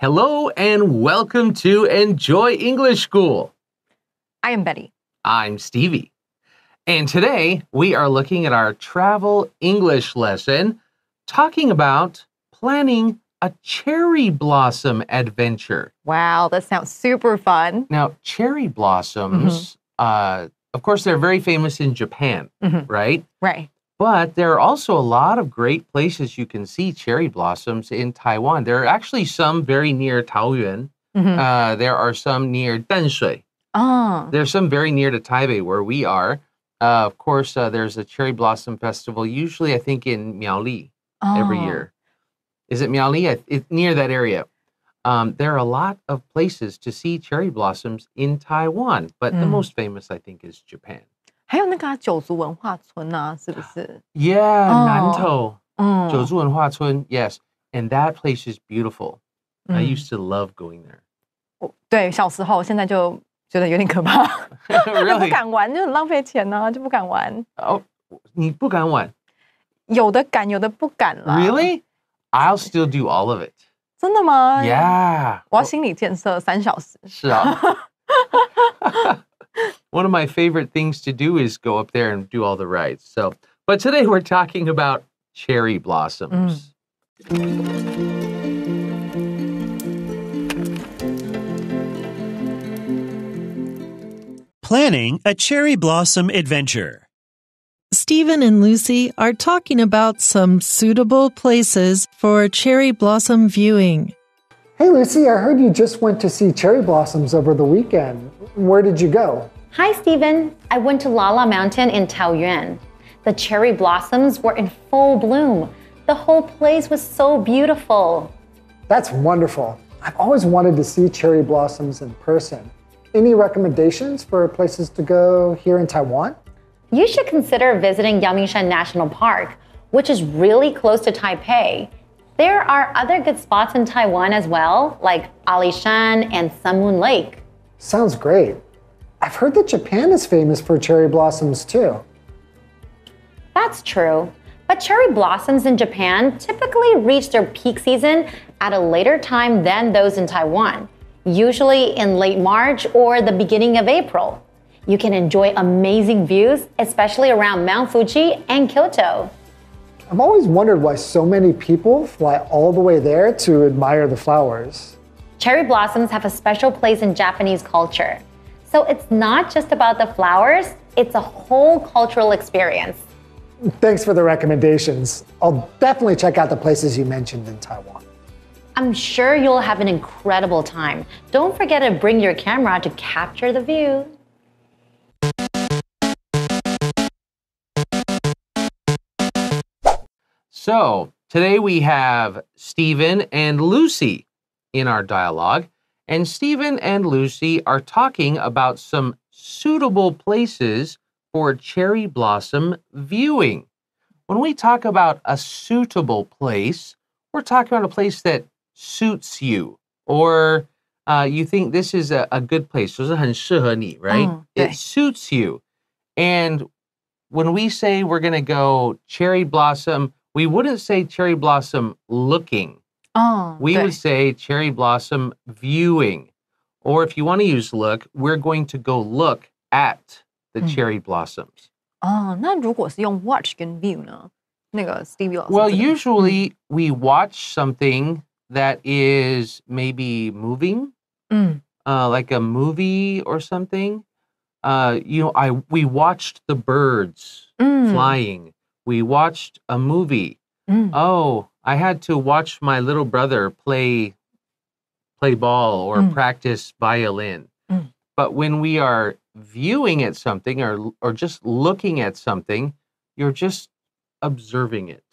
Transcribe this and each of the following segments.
Hello and welcome to Enjoy English School. I am Betty. I'm Stevie. And today we are looking at our travel English lesson, talking about planning a cherry blossom adventure. Wow, that sounds super fun. Now, cherry blossoms, of course, they're very famous in Japan, right? Right. But there are also a lot of great places you can see cherry blossoms in Taiwan. There are actually some very near Taoyuan. There are some near Danshui. There's some very near to Taipei where we are. Of course, there's a cherry blossom festival, usually I think in Miaoli every year. Is it Miaoli? It's near that area. There are a lot of places to see cherry blossoms in Taiwan, but the most famous, I think, is Japan. 还有那个九族文化村啊，是不是？ Yeah, Nantou. 九族文化村, yes. And that place is beautiful. I used to love going there. 对，小时候，现在就觉得有点可怕。Really? 不敢玩，就很浪费钱啊，就不敢玩。Oh, 你不敢玩？有的敢，有的不敢啦。Really? I'll still do all of it. 真的吗？ Yeah. 我要心理建设3小时。是啊。One of my favorite things to do is go up there and do all the rides. So, but today we're talking about cherry blossoms. Planning a cherry blossom adventure. Stephen and Lucy are talking about some suitable places for cherry blossom viewing. Hey, Lucy, I heard you just went to see cherry blossoms over the weekend. Where did you go? Hi, Stephen. I went to Lala Mountain in Taoyuan. The cherry blossoms were in full bloom. The whole place was so beautiful. That's wonderful. I've always wanted to see cherry blossoms in person. Any recommendations for places to go here in Taiwan? You should consider visiting Yangmingshan National Park, which is really close to Taipei. There are other good spots in Taiwan as well, like Alishan and Sun Moon Lake. Sounds great. I've heard that Japan is famous for cherry blossoms too. That's true. But cherry blossoms in Japan typically reach their peak season at a later time than those in Taiwan, usually in late March or the beginning of April. You can enjoy amazing views, especially around Mount Fuji and Kyoto. I've always wondered why so many people fly all the way there to admire the flowers. Cherry blossoms have a special place in Japanese culture. So it's not just about the flowers, it's a whole cultural experience. Thanks for the recommendations. I'll definitely check out the places you mentioned in Taiwan. I'm sure you'll have an incredible time. Don't forget to bring your camera to capture the view. So, today we have Stephen and Lucy in our dialogue. And Stephen and Lucy are talking about some suitable places for cherry blossom viewing. When we talk about a suitable place, we're talking about a place that suits you, or you think this is a good place. 就是很适合你, right? It suits you. And when we say we're going to go cherry blossom, we wouldn't say cherry blossom looking. We would say cherry blossom viewing. Or if you want to use look, we're going to go look at the cherry blossoms. 那如果是用 watch 跟 view 呢？那个 Stevie 老师 Well, usually we watch something that is maybe moving, like a movie or something. We watched the birds flying. We watched a movie. Oh, I had to watch my little brother play ball or practice violin. But when we are viewing at something or just looking at something, you're just observing it.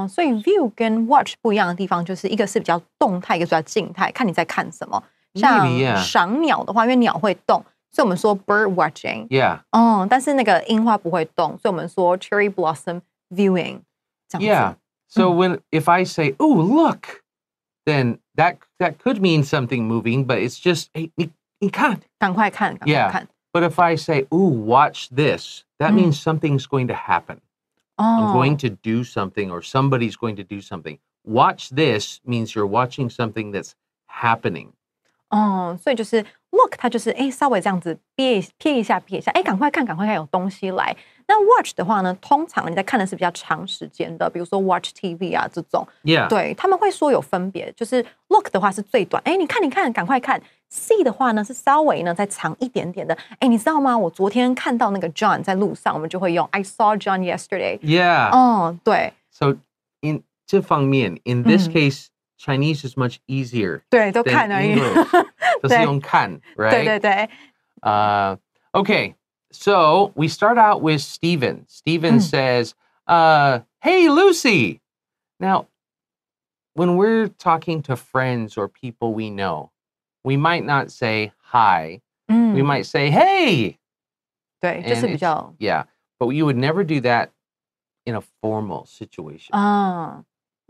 所以 view 跟 watch 不一样的地方，就是一个是比较动态，一个是比较静态，看你在看什么。像赏鸟的话，因为鸟会动，所以我们说 bird watching. Yeah. 但是那个樱花不会动，所以我们说 cherry blossom viewing. Yeah. So if I say, "Ooh, look," then that could mean something moving, but it's just, hey, 你看，赶快看，赶快看。But if I say, "Ooh, watch this," that means something's going to happen. I'm going to do something, or somebody's going to do something. Watch this means you're watching something that's happening. 所以就是 look 它就是稍微这样子瞥一下赶快看有东西来。那 watch 的话呢，通常你在看的是比较长时间的，比如说 watch TV 啊这种。Yeah. 对，他们会说有分别，就是 look 的话是最短，你看赶快看。see 的话呢是稍微呢再长一点点的。你知道吗？我昨天看到那个 John 在路上，我们就会用 I saw John yesterday. Yeah. 对。So in 这方面 in this case Chinese is much easier. 对，都看而已。都是用看 right? 对。Okay, so we start out with Stephen. Stephen says, hey, Lucy. Now, when we're talking to friends or people we know, we might not say hi. We might say, hey. 对，就是比较 Yeah, but you would never do that in a formal situation.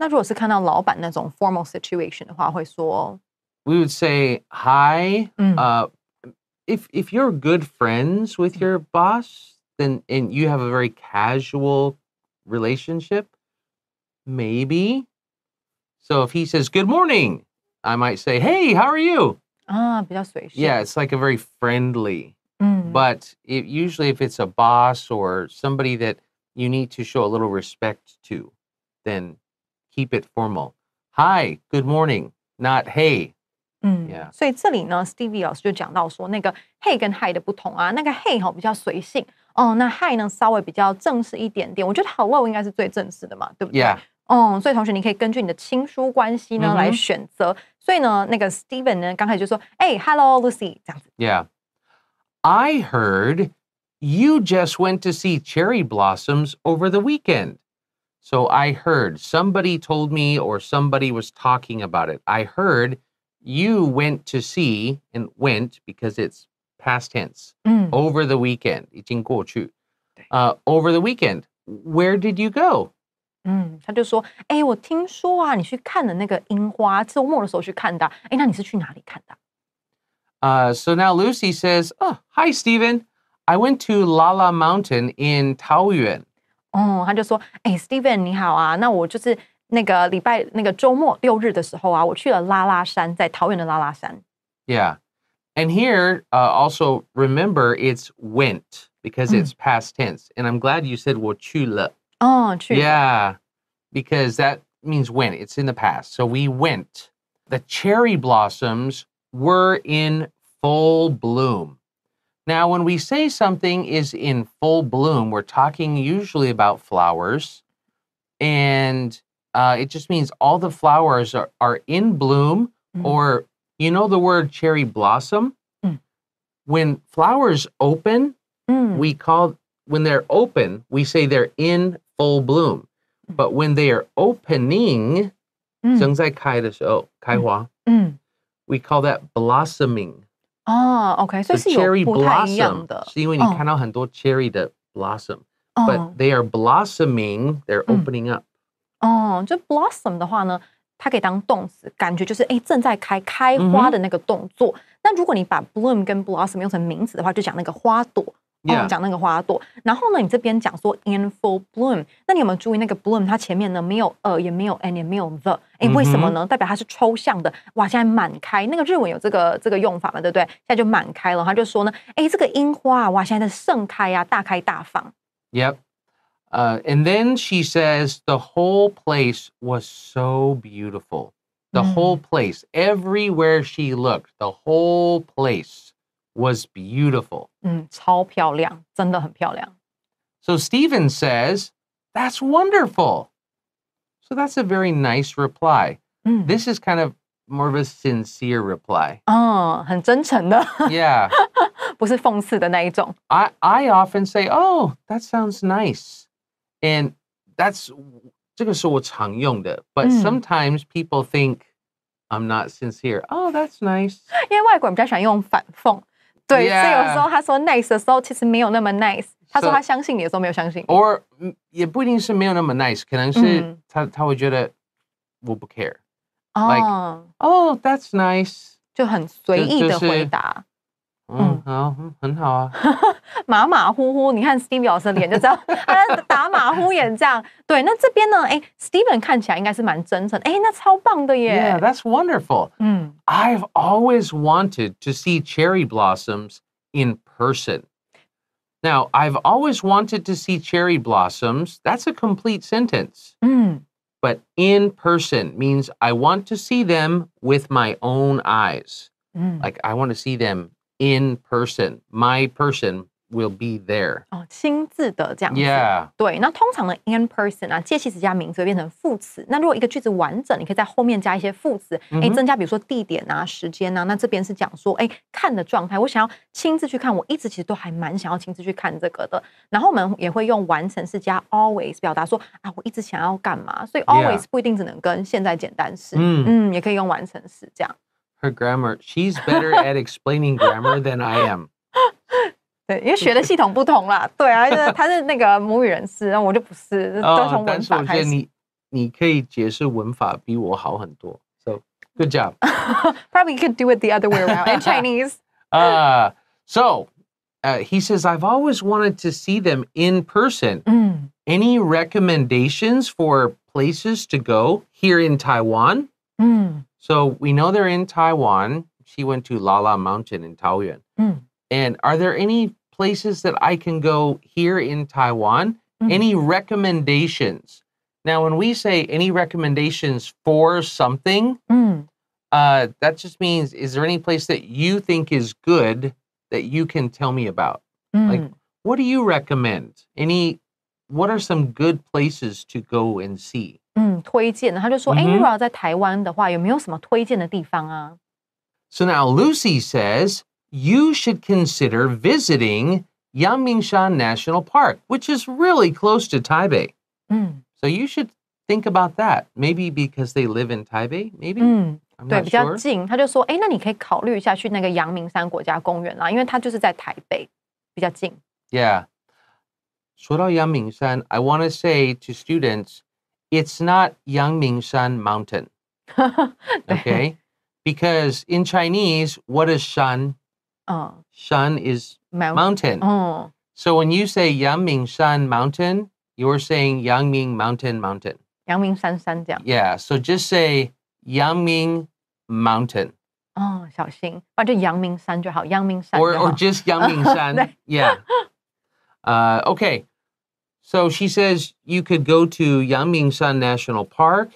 那如果是看到老板那种 formal situation 的话，会说 We would say hi. If you're good friends with your boss, then and you have a very casual relationship, maybe. So if he says good morning, I might say, hey, how are you? 比较随性。Yeah, it's like a very friendly. But usually if it's a boss or somebody that you need to show a little respect to, then keep it formal. Hi, good morning, not hey. Yeah. 所以这里呢 Stevie 老师就讲到说那个 hey 跟 hi 的不同啊，那个 hey 比较随性那 hi 呢稍微比较正式一点点。我觉得 hello 应该是最正式的嘛，对不对？ Yeah. 所以同学你可以根据你的亲疏关系呢来选择。所以呢那个 Steven 呢刚开始就说hello Lucy 这样子。Yeah. I heard you just went to see cherry blossoms over the weekend. So I heard somebody told me or somebody was talking about it. I heard you went to see and went because it's past tense over the weekend. 已经过去。Over the weekend. Where did you go? 他就说我听说啊你去看了那个樱花，周末的时候去看的。那你是去哪里看的？ So now Lucy says, hi, Stephen. I went to Lala Mountain in Taoyuan. 他就说Steven 你好啊，那我就是那个周末6日的时候啊，我去了拉拉山，在桃园的拉拉山。 Yeah. And here, also remember it's went because it's past tense. And I'm glad you said 我去了. 去了。 Yeah, because that means went. It's in the past. So we went. The cherry blossoms were in full bloom. Now, when we say something is in full bloom, we're talking usually about flowers. And it just means all the flowers are in bloom. Or, you know the word cherry blossom? When flowers open, when they're open, we say they're in full bloom. But when they are opening, 正在开的时候，开花，we call that blossoming. OK， 所以是 cherry 有不太一样 blossom 的。是因为你看到很多 cherry 的 blossom, but they are blossoming, they're opening up. 就 blossom 的话呢，它可以当动词，感觉就是正在开花的那个动作。那如果你把 bloom 跟 blossom 用成名词的话，就讲那个花朵。讲那个花朵。然后呢，你这边讲说 in full bloom， 那你有没有注意那个 bloom 它前面呢没有也没有 and 也没有 the， 为什么呢？代表它是抽象的。哇，现在满开，那个日文有这个用法嘛，对不对？现在就满开了。他就说呢，这个樱花啊，哇，现在在盛开啊，大开大放。Yep. And then she says the whole place was so beautiful. The whole place, everywhere she looked, the whole place was beautiful. 超漂亮，真的很漂亮。So Stephen says, that's wonderful. So that's a very nice reply. This is kind of more of a sincere reply. 很真诚的。Yeah. 不是讽刺的那一种。I often say, oh, that sounds nice. And that's 这个是我常用的. But sometimes people think I'm not sincere. Oh, that's nice. 因为外国人比较喜欢用反讽。对，所以有时候他说 nice 的时候，其实没有那么 nice。他说他相信你的时候，没有相信你。Or 也不一定是没有那么 nice， 可能是他会觉得我不 care。Like, oh, that's nice. 就很随意的回答。好，很好啊。马马虎虎，你看 Stevie 老师的脸就知道他打马虎眼这样。对，那这边呢，Steven 看起来应该是蛮真诚，那超棒的耶。Yeah, that's wonderful. I've always wanted to see cherry blossoms in person. Now, I've always wanted to see cherry blossoms. That's a complete sentence. But in person means I want to see them with my own eyes. Like I want to see them in person. My person will be there. 亲自的这样子。Yeah. 对，那通常呢 in person 啊，介系词加名词会变成副词。那如果一个句子完整，你可以在后面加一些副词，增加比如说地点啊、时间啊。那这边是讲说，看的状态，我想要亲自去看，我一直其实都还蛮想要亲自去看这个的。然后我们也会用完成式加 always 表达说我一直想要干嘛。所以 always 不一定只能跟现在简单式，也可以用完成式这样。Her grammar, she's better at explaining grammar than I am. 对，因为学的系统不同啦。对啊，他是那个母语人士，我就不是，都从文法开始。你可以解释文法比我好很多。So, good job. Probably you could do it the other way around in Chinese. He says, I've always wanted to see them in person. Any recommendations for places to go here in Taiwan? So we know they're in Taiwan. She went to Lala Mountain in Taoyuan. And are there any places that I can go here in Taiwan? Any recommendations? Now, when we say any recommendations for something, that just means, is there any place that you think is good that you can tell me about? Like, what do you recommend? What are some good places to go and see? 推荐的，他就说，如果要在台湾的话，有没有什么推荐的地方啊？ So now Lucy says, you should consider visiting Yangmingshan National Park, which is really close to Taipei. So you should think about that. Maybe because they live in Taipei, maybe? I'm 对， not 比较 sure. 近。他就说，那你可以考虑一下去那个阳明山国家公园啦，因为它就是在台北，比较近。Yeah. 说到阳明山, I want to say to students, it's not Yangmingshan Mountain. Okay? Because in Chinese, what is shan? Shan is mountain. So when you say Yangmingshan Mountain, you're saying Yangming Mountain. 阳明山山这样。Yeah, so just say Yangming Mountain. 小心，就阳明山就好，阳明山就好。Or just Yangmingshan. Yeah. Okay. So she says you could go to Yangmingshan National Park.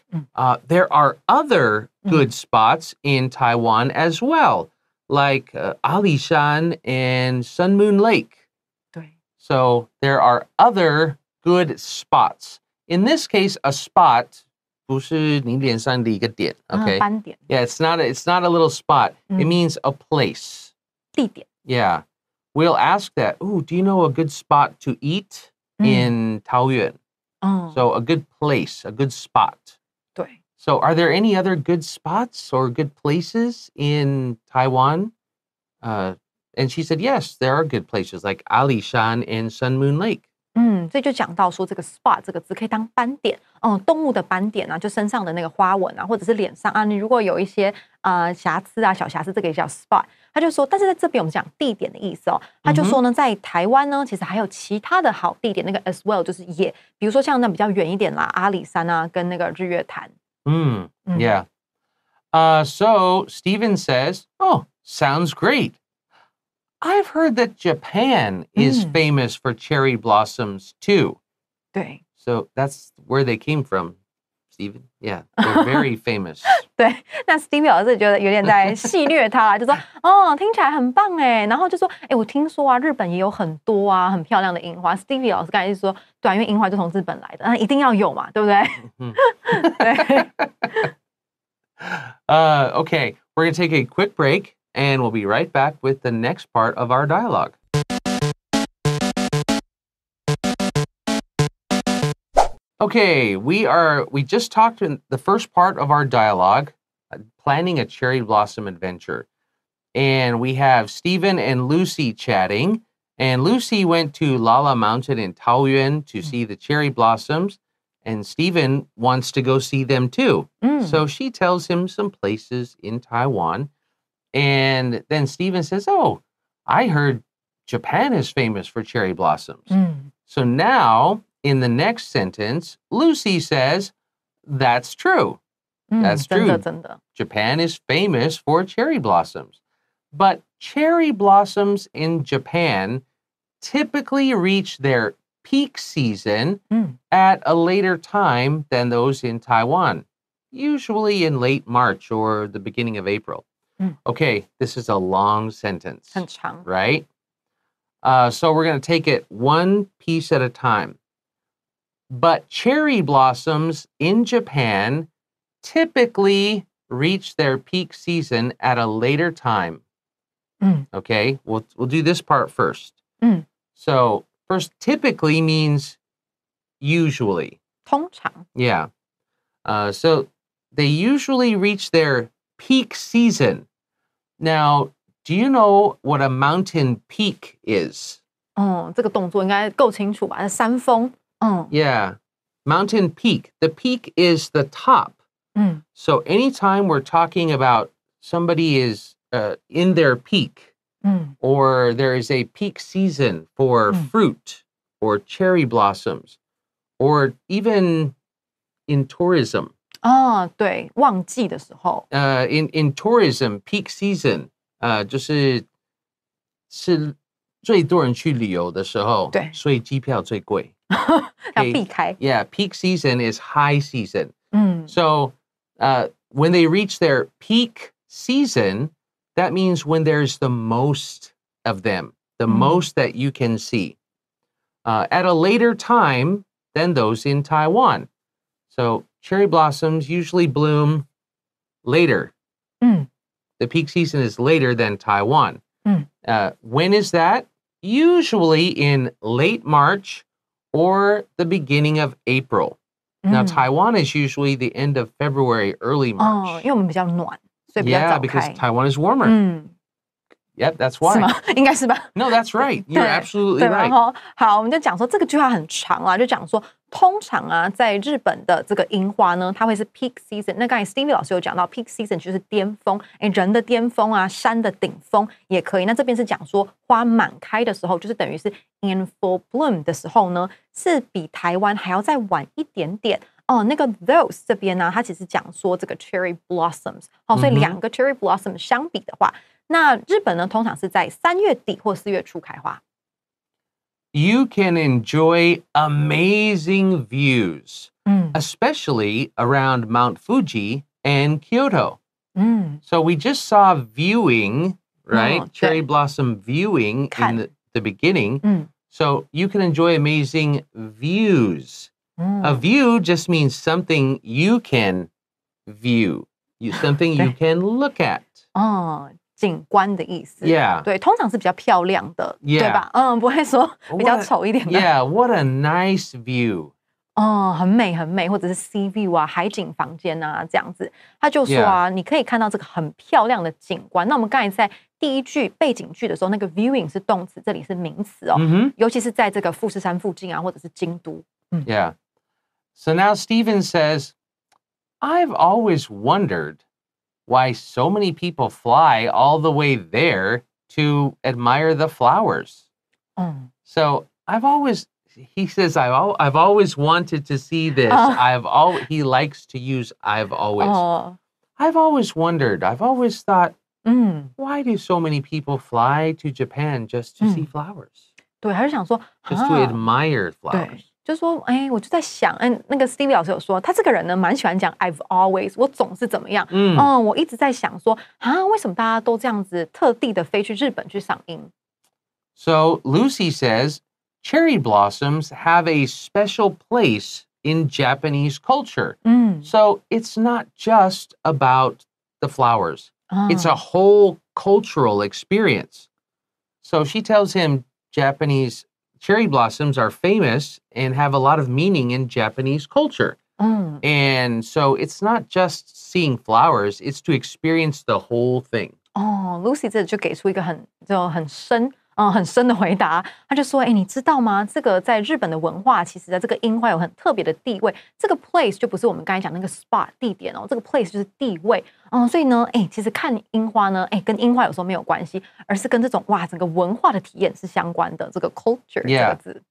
There are other good spots in Taiwan as well, like Alishan and Sun Moon Lake. 对。So there are other good spots. In this case, a spot 不是你脸上的一个点, okay? 斑点。Yeah, it's not a little spot. It means a place. 地点。Yeah. We'll ask that, do you know a good spot to eat in Taoyuan? So a good place, a good spot. 对。So are there any other good spots or good places in Taiwan? And she said, yes, there are good places like Alishan and Sun Moon Lake. 这就讲到说这个 spot 这个字可以当斑点，动物的斑点啊，就身上的那个花纹啊，或者是脸上啊，你如果有一些瑕疵啊、小瑕疵，这个也叫 spot。他就说，但是在这边我们讲地点的意思哦，他就说呢，在台湾呢，其实还有其他的好地点，那个 as well 就是也，比如说像那比较远一点啦，阿里山啊，跟那个日月潭。Yeah. So Stephen says, sounds great. I've heard that Japan is famous for cherry blossoms too. 对。 So that's where they came from, Stephen. Yeah, they're very famous. 对，那 Stevie 老师觉得有点在戏谑他，就说听起来很棒哎，然后就说我听说啊，日本也有很多啊很漂亮的樱花。Stevie 老师刚才就说，对啊，因为樱花就从日本来的，那一定要有嘛，对不对？对。Okay, we're going to take a quick break. And we'll be right back with the next part of our dialogue. Okay, we just talked in the first part of our dialogue, planning a cherry blossom adventure. And we have Stephen and Lucy chatting. And Lucy went to Lala Mountain in Taoyuan to see the cherry blossoms. And Stephen wants to go see them too. So she tells him some places in Taiwan. And then Stephen says, I heard Japan is famous for cherry blossoms. So now, in the next sentence, Lucy says, that's true. That's true. 真的 Japan is famous for cherry blossoms. But cherry blossoms in Japan typically reach their peak season at a later time than those in Taiwan, usually in late March or the beginning of April. Okay, this is a long sentence, 很长 right? So we're going to take it one piece at a time. But cherry blossoms in Japan typically reach their peak season at a later time. Okay, we'll do this part first. So first, typically means usually. 通常 Yeah. So they usually reach their peak season. Now, do you know what a mountain peak is? 这个动作应该够清楚吧？山峰 Yeah. Mountain peak. The peak is the top. So anytime we're talking about somebody is in their peak, or there is a peak season for fruit or cherry blossoms, or even in tourism. 对，旺季的时候 In tourism, peak season, 就是最多人去旅游的时候，对所以机票最贵。要避开 Yeah, peak season is high season. So when they reach their peak season, that means when there's the most of them, the most that you can see. At a later time than those in Taiwan. So cherry blossoms usually bloom later. The peak season is later than Taiwan. When is that? Usually in late March or the beginning of April. Now, Taiwan is usually the end of February, early 因 March. 为我们比较暖，所以比较 Yeah, 早 because 开 Taiwan is warmer. Yep, that's 是 why. 吗？应该是吧？ No, that's right. You're 对 absolutely 对 right. 然后好，我们就讲说这个句话很长啊，就讲说通常啊，在日本的这个樱花呢，它会是 peak season。那刚才 Stevie 老师有讲到 peak season 就是巅峰，人的巅峰啊，山的顶峰也可以。那这边是讲说花满开的时候，就是等于是 in full bloom 的时候呢，是比台湾还要再晚一点点。那个 those 这边呢，它其实讲说这个 cherry blossoms， 所以两个 cherry blossom 相比的话，那日本呢通常是在3月底或4月初开花。You can enjoy amazing views, especially around Mount Fuji and Kyoto. So we just saw viewing, right? Cherry blossom viewing in the beginning. So you can enjoy amazing views. A view just means something you can view, something you can look at. 景观的意思 Yeah. 对，通常是比较漂亮的 Yeah. 对吧？不会说比较丑一点的 Yeah, what a nice view. 很美很美，或者是 sea view 啊，海景房间啊这样子。他就说啊，你可以看到这个很漂亮的景观。那我们刚才在第一句背景句的时候，那个 viewing 是动词，这里是名词哦。尤其是在这个富士山附近啊，或者是京都。Yeah. So now Stephen says, I've always wondered why so many people fly all the way there to admire the flowers. So he says, I've always wanted to see this. He likes to use I've always. I've always wondered. I've always thought, why do so many people fly to Japan just to see flowers? 对，他就想说 Just to admire 对 flowers. 就说我就在想，那个 Stevie 老师有说，他这个人呢蛮喜欢讲 I've always， 我总是怎么样，我一直在想说为什么大家都这样子特地的飞去日本去赏樱 So Lucy says, cherry blossoms have a special place in Japanese culture. So it's not just about the flowers. It's a whole cultural experience. So she tells him Japanese cherry blossoms are famous and have a lot of meaning in Japanese culture. And so it's not just seeing flowers, it's to experience the whole thing. Lucy 这就给出一个很深很深的回答。他就说，哎，你知道吗？这个在日本的文化，其实在这个樱花有很特别的地位。这个 place 就不是我们刚才讲那个 spot 地点哦，这个 place 就是地位。所以呢，哎，其实看樱花呢，哎，跟樱花有时候没有关系，而是跟这种整个文化的体验是相关的。这个 culture 这个字。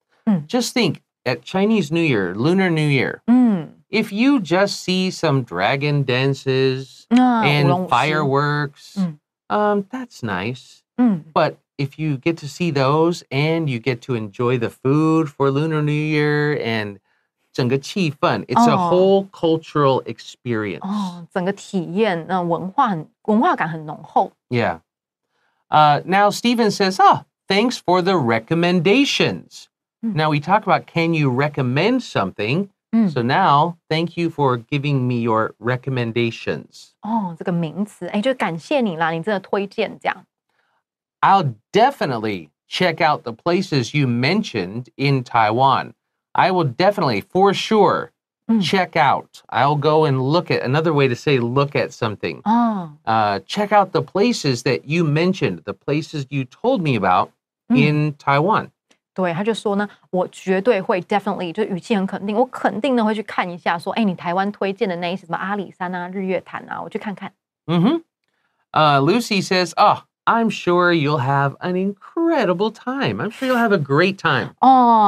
Just think at Chinese New Year, Lunar New Year. If you just see some dragon dances and fireworks, that's nice. But if you get to see those and you get to enjoy the food for Lunar New Year and 整个气氛, it's a whole cultural experience. 整个体验文化感很浓厚。Yeah. Now Stephen says, thanks for the recommendations. Now we talked about can you recommend something? So now, thank you for giving me your recommendations. 这个名词，哎，就感谢你啦，你真的推荐这样。I'll definitely check out the places you mentioned in Taiwan. I will definitely, for sure, check out. I'll go and look at, another way to say look at something. Check out the places that you mentioned, the places you told me about in Taiwan. 对，他就说呢，我绝对会 definitely 就语气很肯定，我肯定呢会去看一下，说，哎，你台湾推荐的那一些什么阿里山啊、日月潭啊，我去看看。Lucy says, I'm sure you'll have an incredible time. I'm sure you'll have a great time.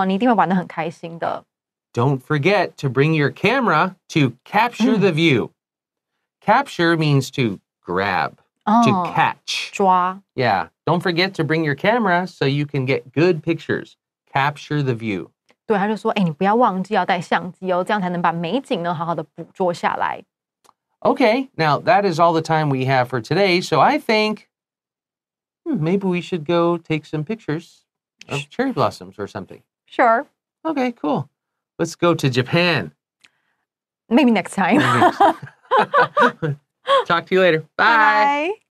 你一定会玩得很开心的。Don't forget to bring your camera to capture the view. Capture means to grab. To catch. 抓. Yeah. Don't forget to bring your camera so you can get good pictures. Capture the view. 对，他就说，哎，你不要忘记要带相机哦，这样才能把美景呢好好的捕捉下来。Okay, now that is all the time we have for today. So I think maybe we should go take some pictures of cherry blossoms or something. Sure. Okay, cool. Let's go to Japan. Maybe next time. Talk to you later. Bye. Bye.